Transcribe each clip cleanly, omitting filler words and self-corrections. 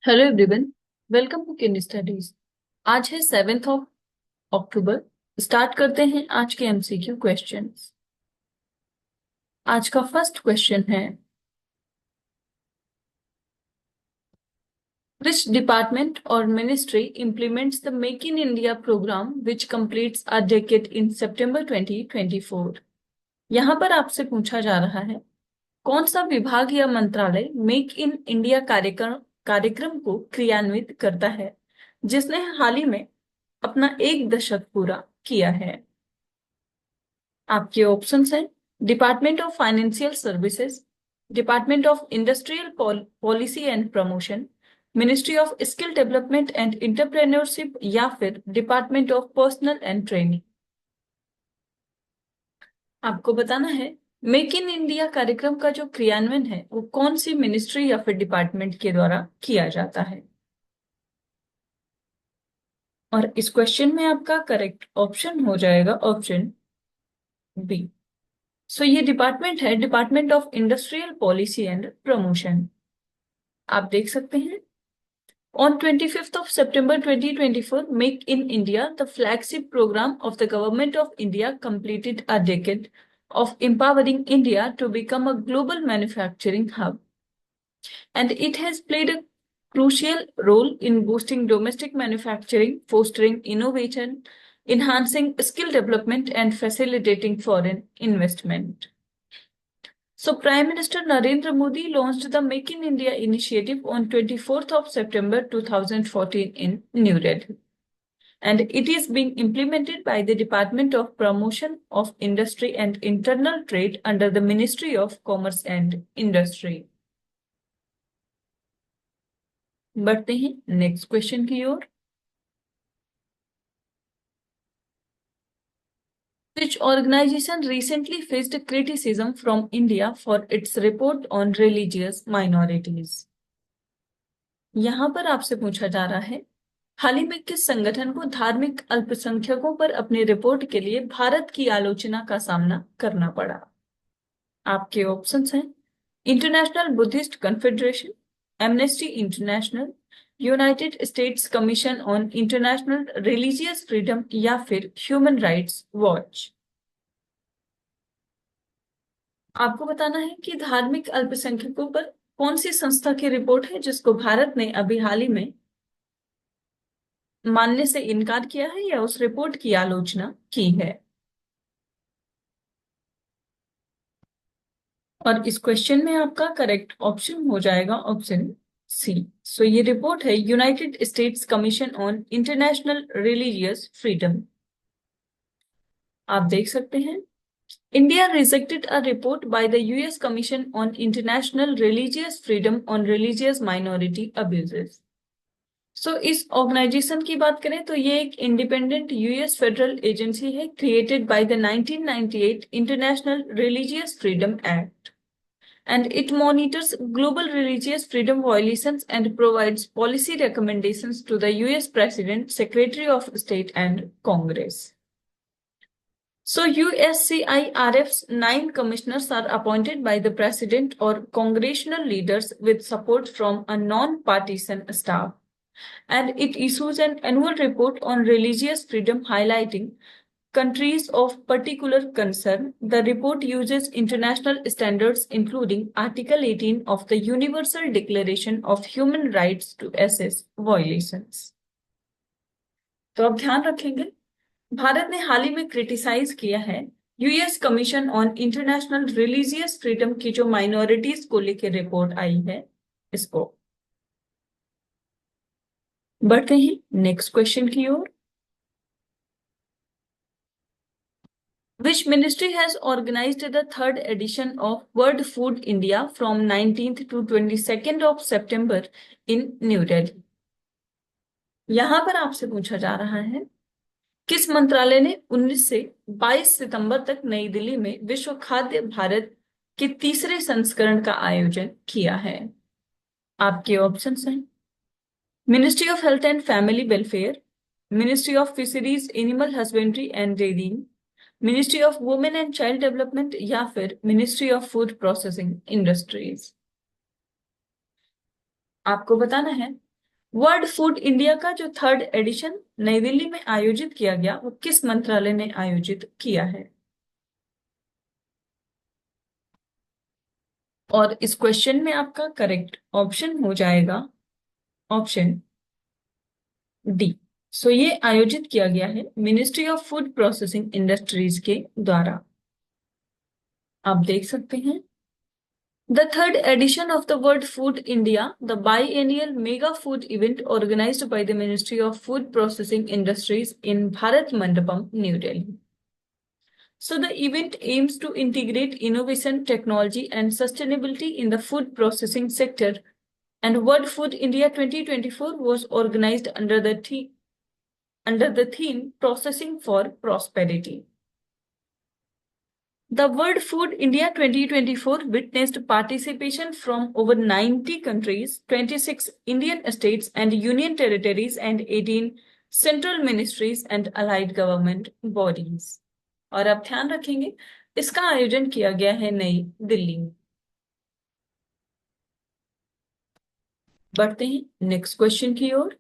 Hello everyone, welcome to kind studies. आज है 7 अक्टूबर। Start करते हैं आज के एमसीक्यू क्वेश्चंस। आज का फर्स्ट क्वेश्चन है, विच डिपार्टमेंट और ministry implements the Make in India program which completes a decade in September 2024? यहाँ पर आपसे पूछा जा रहा है, कौन सा विभाग या मंत्रालय मेक इन इंडिया कार्यक्रम कार्यक्रम को क्रियान्वित करता है, जिसने हाल ही में अपना 1 दशक पूरा किया है। आपके ऑप्शंस हैं, department of financial services, department of industrial policy and promotion, ministry of skill development and entrepreneurship या फिर department of personal and training. आपको बताना है, मेक इन इंडिया कार्यक्रम का जो क्रियान्वयन है वो कौन सी मिनिस्ट्री या फिर डिपार्टमेंट के द्वारा किया जाता है। और इस क्वेश्चन में आपका करेक्ट ऑप्शन हो जाएगा ऑप्शन बी। सो ये डिपार्टमेंट है department of industrial policy and promotion. आप देख सकते हैं, on 25th of September 2024, Make in India, the flagship program of the Government of India, completed a decade of empowering India to become a global manufacturing hub, and it has played a crucial role in boosting domestic manufacturing, fostering innovation, enhancing skill development, and facilitating foreign investment. So, Prime Minister Narendra Modi launched the Make in India initiative on 24th of September 2014 in New Delhi, and it is being implemented by the Department of Promotion of Industry and Internal Trade under the Ministry of Commerce and Industry. बढ़ते हैं next question की ओर। Which organization recently faced criticism from India for its report on religious minorities? यहाँ पर आपसे पूछा जा रहा है, हाल ही में किस संगठन को धार्मिक अल्पसंख्यकों पर अपनी रिपोर्ट के लिए भारत की आलोचना का सामना करना पड़ा। आपके ऑप्शंस हैं, international Buddhist confederation, amnesty international, United states commission on international religious freedom या फिर ह्यूमन राइट्स वॉच। आपको बताना है कि धार्मिक अल्पसंख्यकों पर कौन सी संस्था की रिपोर्ट है जिसको भारत ने अभी हाल ही में मानने से इनकार किया है या उस रिपोर्ट की आलोचना की है। और इस क्वेश्चन में आपका करेक्ट ऑप्शन हो जाएगा ऑप्शन सी। सो ये रिपोर्ट है United states commission on international religious freedom. आप देख सकते हैं, India rejected a report by the US Commission on International Religious Freedom on religious minority abuses. इस ऑर्गेनाइजेशन की बात करें तो ये एक इंडिपेंडेंट यूएस फेडरल एजेंसी है, created by the 1998 international religious freedom act, and it monitors global religious freedom violations and provides policy recommendations to the US President, Secretary of State, and Congress. So, USCIRF's 9 commissioners are appointed by the President or congressional leaders with support from a non-partisan staff, and it issues an annual report on religious freedom highlighting countries of particular concern. The report uses international standards including Article 18 of the Universal Declaration of Human Rights to assess violations. तो अब ध्यान रखेंगे, भारत ने हाल ही में criticise किया है US commission on international religious freedom की जो माइनॉरिटीज को लेकर रिपोर्ट आई है इसको। बढ़ते हैं नेक्स्ट क्वेश्चन की ओर। Which ministry has organized the 3rd edition of World Food India from 19th to 22nd of September in New Delhi? यहां पर आपसे पूछा जा रहा है, किस मंत्रालय ने 19 से 22 सितंबर तक नई दिल्ली में विश्व खाद्य भारत के तीसरे संस्करण का आयोजन किया है। आपके ऑप्शंस हैं, ministry of health and family welfare, ministry of fisheries animal husbandry and dairying, ministry of women and child development या फिर ministry of food processing industries. आपको बताना है, वर्ल्ड फूड इंडिया का जो थर्ड एडिशन नई दिल्ली में आयोजित किया गया वो किस मंत्रालय ने आयोजित किया है? और इस क्वेश्चन में आपका करेक्ट ऑप्शन हो जाएगा ऑप्शन डी। सो ये आयोजित किया गया है ministry of food processing industries के द्वारा। आप देख सकते हैं the third edition of the World Food India, the biennial mega food event organized by the Ministry of Food Processing Industries in Bharat Mandapam, New Delhi. So the event aims to integrate innovation, technology, and sustainability in the food processing sector. And World Food India 2024 was organized under the theme Processing for Prosperity. The World Food India 2024 witnessed participation from over 90 countries, 26 Indian states and union territories, and 18 central ministries and allied government bodies. और आप ध्यान रखेंगे इसका आयोजन किया गया है नई दिल्ली में। बढ़ते हैं नेक्स्ट क्वेश्चन की ओर।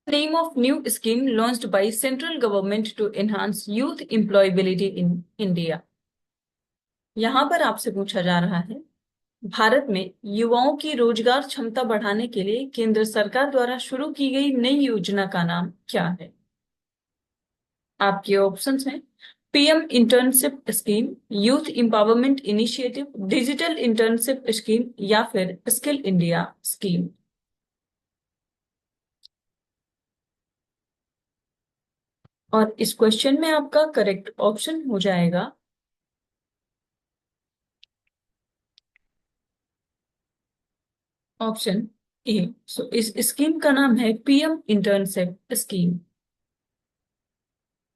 Name of new scheme launched by central government to enhance youth employability in India. यहां पर आपसे पूछा जा रहा है भारत में युवाओं की रोजगार क्षमता बढ़ाने के लिए केंद्र सरकार द्वारा शुरू की गई नई योजना का नाम क्या है? आपके ऑप्शंस हैं PM internship scheme, youth empowerment initiative, digital internship scheme या फिर स्किल इंडिया स्कीम। और इस क्वेश्चन में आपका करेक्ट ऑप्शन हो जाएगा ऑप्शन ए। सो इस स्कीम का नाम है PM internship scheme.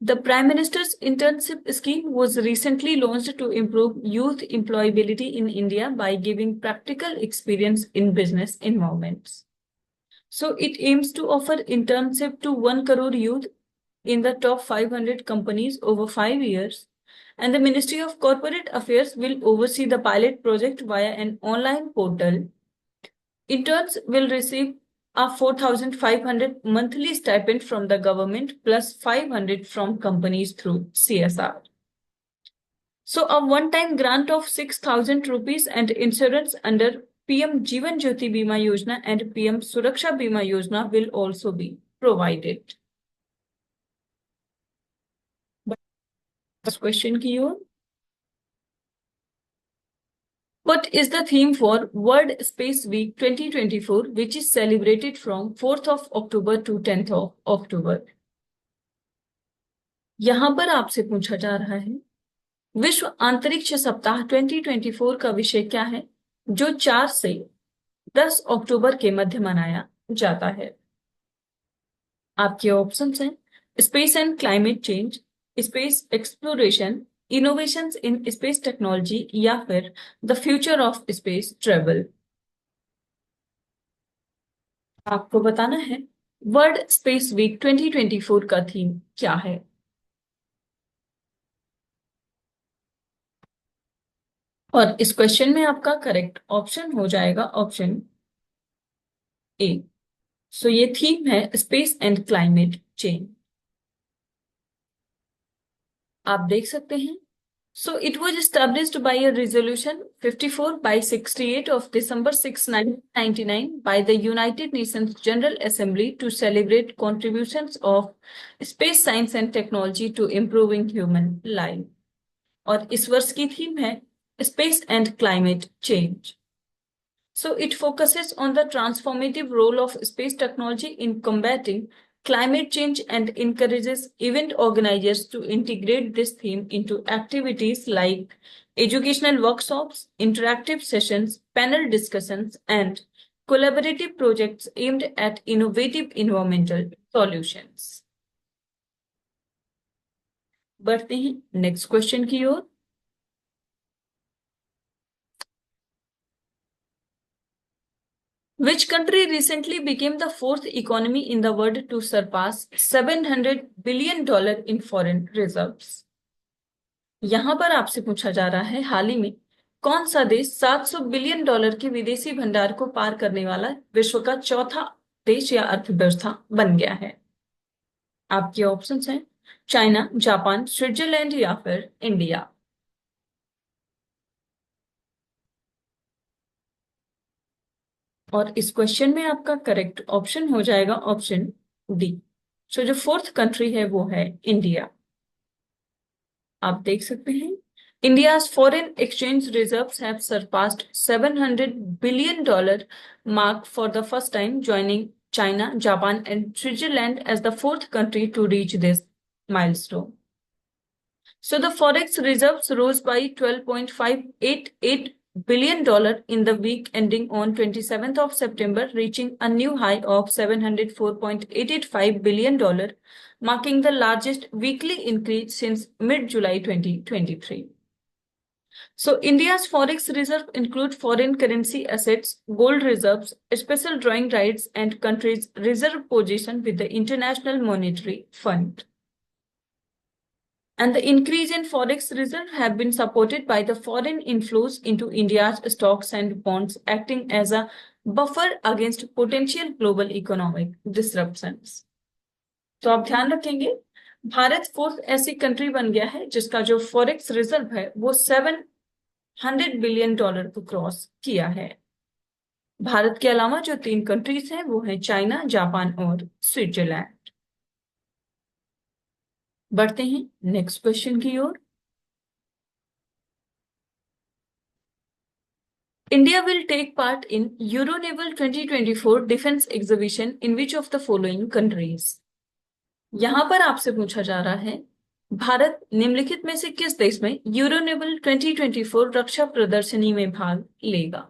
The Prime Minister's internship scheme was recently launched to improve youth employability in India by giving practical experience in business environments. So it aims to offer internship to 1 crore youth in the top 500 companies over 5 years. And the Ministry of Corporate Affairs will oversee the pilot project via an online portal. Interns will receive a 4,500 monthly stipend from the government plus 500 from companies through CSR. So a one-time grant of 6,000 rupees and insurance under PM Jeevan Jyoti Bima Yojana and PM Suraksha Bima Yojana will also be provided. First question की ओर। What is the theme for World Space Week 2024, which is celebrated from 4th of October to 10th of October? यहां पर आपसे पूछा जा रहा है विश्व अंतरिक्ष सप्ताह 2024 का विषय क्या है जो 4 से 10 अक्टूबर के मध्य मनाया जाता है? आपके ऑप्शंस हैं space and climate change, space exploration, innovations in space technology या फिर the future of space travel. आपको बताना है वर्ल्ड स्पेस वीक 2024 का थीम क्या है। और इस क्वेश्चन में आपका करेक्ट ऑप्शन हो जाएगा ऑप्शन ए। सो ये थीम है स्पेस एंड क्लाइमेट चेंज। आप देख सकते हैं So it was established by a resolution 54 by 68 of December 6, 1999 by the United Nations General Assembly to celebrate contributions of space science and technology to improving human life. और इस वर्ष की theme है Space and Climate Change. So it focuses on the transformative role of space technology in combating climate change and encourages event organizers to integrate this theme into activities like educational workshops, interactive sessions, panel discussions, and collaborative projects aimed at innovative environmental solutions. बढ़ते हैं next question की ओर। Which country recently became the fourth economy in the world to surpass $700 billion in foreign reserves? यहां पर आपसे पूछा जा रहा है हाल ही में कौन सा देश $700 बिलियन के विदेशी भंडार को पार करने वाला विश्व का चौथा देश या अर्थव्यवस्था बन गया है? आपके ऑप्शंस हैं चाइना, जापान, स्विट्जरलैंड या फिर इंडिया। और इस क्वेश्चन में आपका करेक्ट ऑप्शन हो जाएगा ऑप्शन डी। सो जो फोर्थ कंट्री है वो है इंडिया। आप देख सकते हैं India's foreign exchange reserves have surpassed $700 billion mark for the first time, joining China, Japan, and Switzerland as the fourth country to reach this milestone. So the forex reserves rose by $12.588 billion in the week ending on 27th of September, reaching a new high of $704.885 billion, marking the largest weekly increase since mid-July 2023. So India's forex reserve include foreign currency assets, gold reserves, special drawing rights, and country's reserve position with the International Monetary Fund. And the increase in forex reserve have been supported by the foreign inflows into India's stocks and bonds, acting as a buffer against potential global economic disruptions. तो आप ध्यान रखेंगे Bharat fourth ऐसी country बन गया है जिसका जो फॉरेक्स रिजर्व है वो $700 बिलियन को क्रॉस किया है। भारत के अलावा जो 3 कंट्रीज हैं वो हैं चाइना, जापान और स्विट्जरलैंड। बढ़ते हैं नेक्स्ट क्वेश्चन की ओर। India will take part in Euronaval 2024 Defense Exhibition in which of the following countries? यहां पर आपसे पूछा जा रहा है भारत निम्नलिखित में से किस देश में यूरोनेवल 2024 रक्षा प्रदर्शनी में भाग लेगा?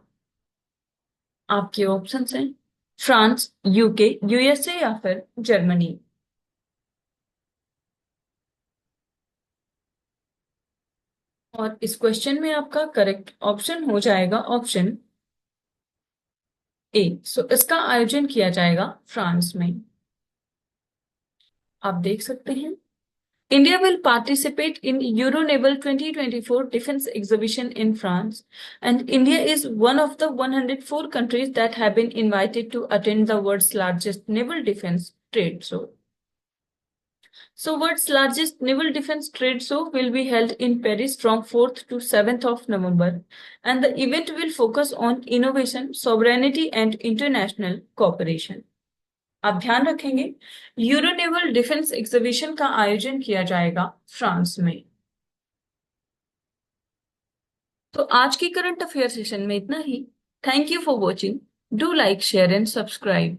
आपके ऑप्शंस हैं फ्रांस, यूके, यूएसए या फिर जर्मनी। और इस क्वेश्चन में आपका करेक्ट ऑप्शन हो जाएगा ऑप्शन ए। सो इसका आयोजन किया जाएगा फ्रांस में। आप देख सकते हैं India will participate in Euronaval 2024 Defense Exhibition in France, and India is one of the 104 countries that have been invited to attend the world's largest naval defense trade show. So, world's largest naval defense trade show will be held in Paris from 4th to 7th of November, and the event will focus on innovation, sovereignty, and international cooperation. आप ध्यान रखेंगे यूरोनेवल defence exhibition का आयोजन किया जाएगा France में। तो आज की करंट अफेयर सेशन में इतना ही। Thank you for watching. Do like, share and subscribe.